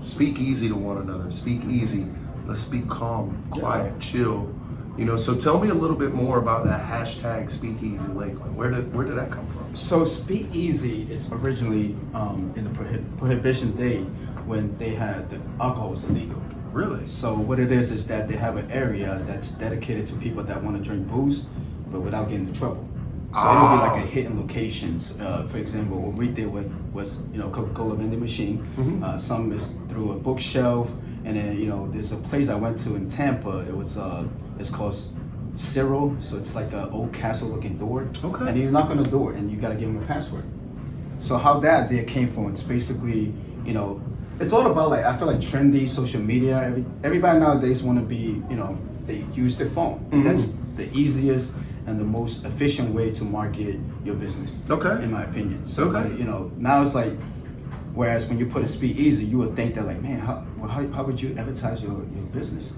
Speak easy to one another, speak easy. Let's speak calm, quiet, chill. You know, so tell me a little bit more about that hashtag Speakeasy Lakeland. Where did that come from? So Speakeasy is originally in the Prohibition Day when they had the alcohol was illegal. Really? So what it is that they have an area that's dedicated to people that want to drink booze, but without getting in trouble. So it'll be like a hidden locations. For example, what we did was you know, Coca-Cola vending machine. Some is through a bookshelf, and then you know, there's a place I went to in Tampa. It was it's called Cyril. So it's like an old castle looking door. Okay. And you knock on the door, and you gotta give them a password. So how that there came from? It's basically, you know, it's all about like, I feel like trendy social media. Everybody nowadays want to be, you know, they use their phone. That's the easiest and the most efficient way to market your business. Okay. In my opinion. So Okay. like, you know, now it's like, whereas when you put a Speakeasy, you would think that like, man, how would you advertise your business?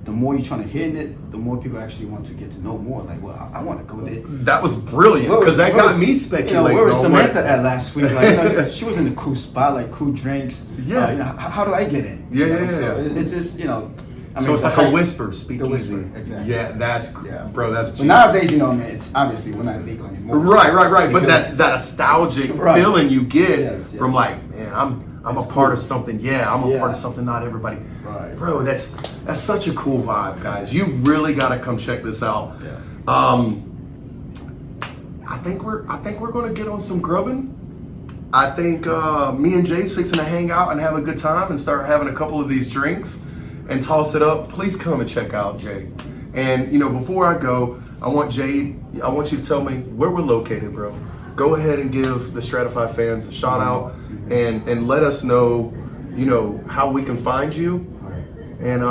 The more you're trying to hit it, the more people actually want to get to know more. Like, well, I want to go there. That was brilliant because that got me speculating. You know, where was on Samantha at last week? Like, you know, she was in the cool spot, like cool drinks. Yeah. You know, how do I get in? Yeah, You know, yeah, so yeah. it's just, you know. I So it's the like a hype- whisper, Speakeasy. whisper, exactly. Yeah, that's bro. That's But genius. nowadays, you know, man, it's obviously we're not legal anymore. Right. But Because- that nostalgic Right. feeling you get Yes, yes. from like, man, I'm It's a part cool. of something. Yeah, I'm a Yeah. part of something. Not everybody. Right. Bro, that's such a cool vibe, guys. You really got to come check this out. Yeah. I think we're gonna get on some grubbing. I think me and Jay's fixing to hang out and have a good time and start having a couple of these drinks and toss it up. Please come and check out Jay. And you know, before I go, I want you to tell me where we're located, bro. Go ahead and give the Stratified fans a shout out and let us know, you know, how we can find you. And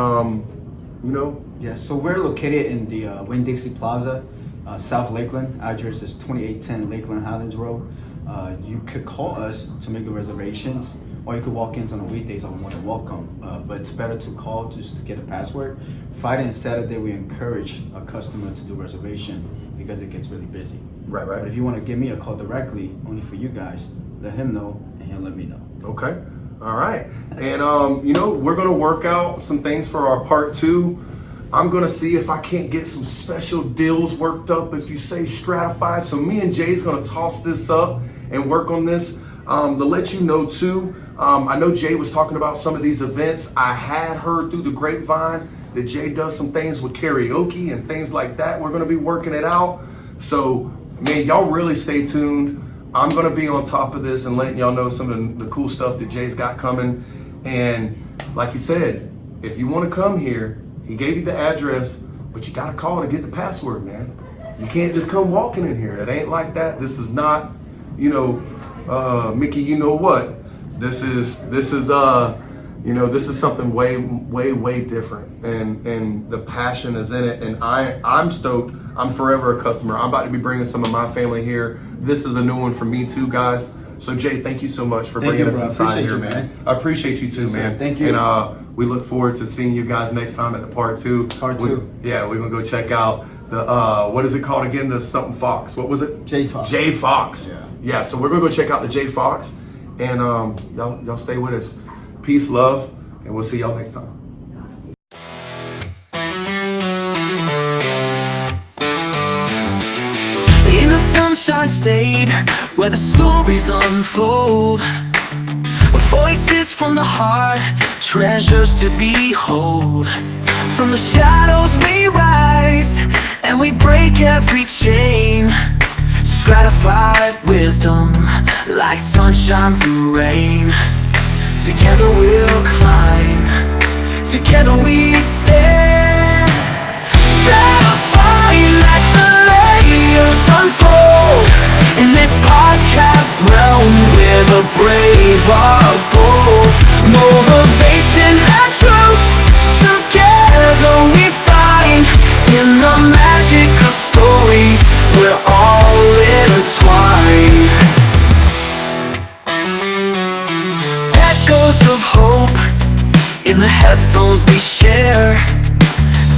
you know, Yeah, so we're located in the Winn-Dixie Plaza, South Lakeland. Address is 2810 Lakeland Highlands Road. You could call us to make the reservations, or you could walk in on the weekdays. I'm more than welcome. But it's better to call just to get a password. Friday and Saturday, we encourage a customer to do reservation because it gets really busy. Right. But if you want to give me a call directly, only for you guys, let him know, and he'll let me know. Okay. All right. And, you know, we're going to work out some things for our part 2. I'm going to see if I can't get some special deals worked up if you say Stratified. So me and Jay's going to toss this up and work on this. To let you know, too, I know Jay was talking about some of these events. I had heard through the grapevine that Jay does some things with karaoke and things like that. We're gonna be working it out. So, man, y'all really stay tuned. I'm gonna be on top of this and letting y'all know some of the cool stuff that Jay's got coming. And like he said, if you wanna come here, he gave you the address, but you gotta call to get the password, man. You can't just come walking in here. It ain't like that. This is not, you know, Mickey, you know what? This is something way different, and the passion is in it, and I'm stoked. I'm forever a customer. I'm about to be bringing some of my family here. This is a new one for me too, guys. So Jay, thank you so much for bringing us inside here, man. I appreciate you too, man. Thank you. And we look forward to seeing you guys next time at the part two. Yeah, we're gonna go check out the what is it called again? The something Fox. What was it? J Fox. J Fox. Yeah. Yeah. So we're gonna go check out the J Fox, and y'all stay with us. Peace, love, and we'll see y'all next time. In a sunshine state where the stories unfold, voices from the heart, treasures to behold. From the shadows we rise and we break every chain. Stratified wisdom like sunshine through rain. Together we'll climb, together we stand. Stratified, let the layers unfold. In this podcast realm where the brave are bold. Motivation and truth, together we find. In the magic of stories, we're all intertwined. Echoes of hope in the headphones we share.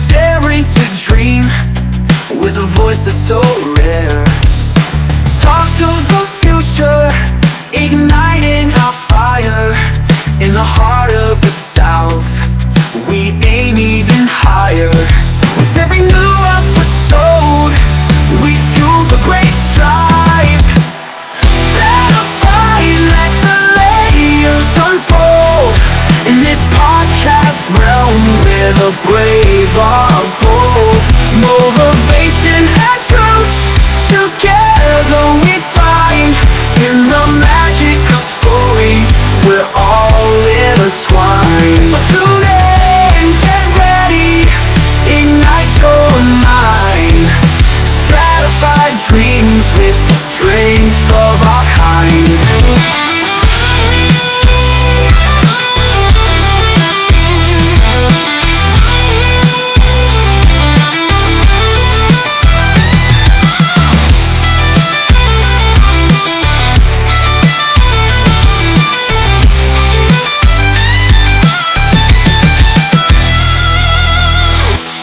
Daring to dream with a voice that's so rare. Talks of the future, igniting our fire. In the heart of the South, we aim even higher. With every new episode, we fuel the great strive. Stratified, let the layers unfold. In this podcast realm where the brave are bold. Motivation and truth, together we find. In the magic of stories, we're all intertwined. So tune in, get ready, ignite your mind. Stratified dreams with the strength of our kind.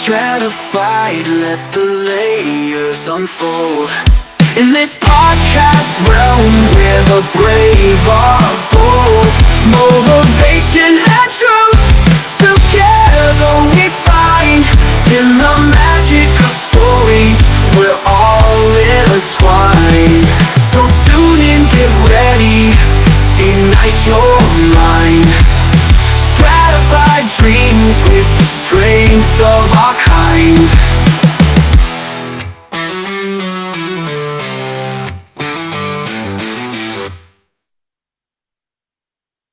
Stratified, let the layers unfold. In this podcast realm where the brave are bold. Motivation and truth, together we find. In the magic of stories, we're all intertwined. So tune in, get ready, ignite your mind. Stratified dreams with the strength of our kind.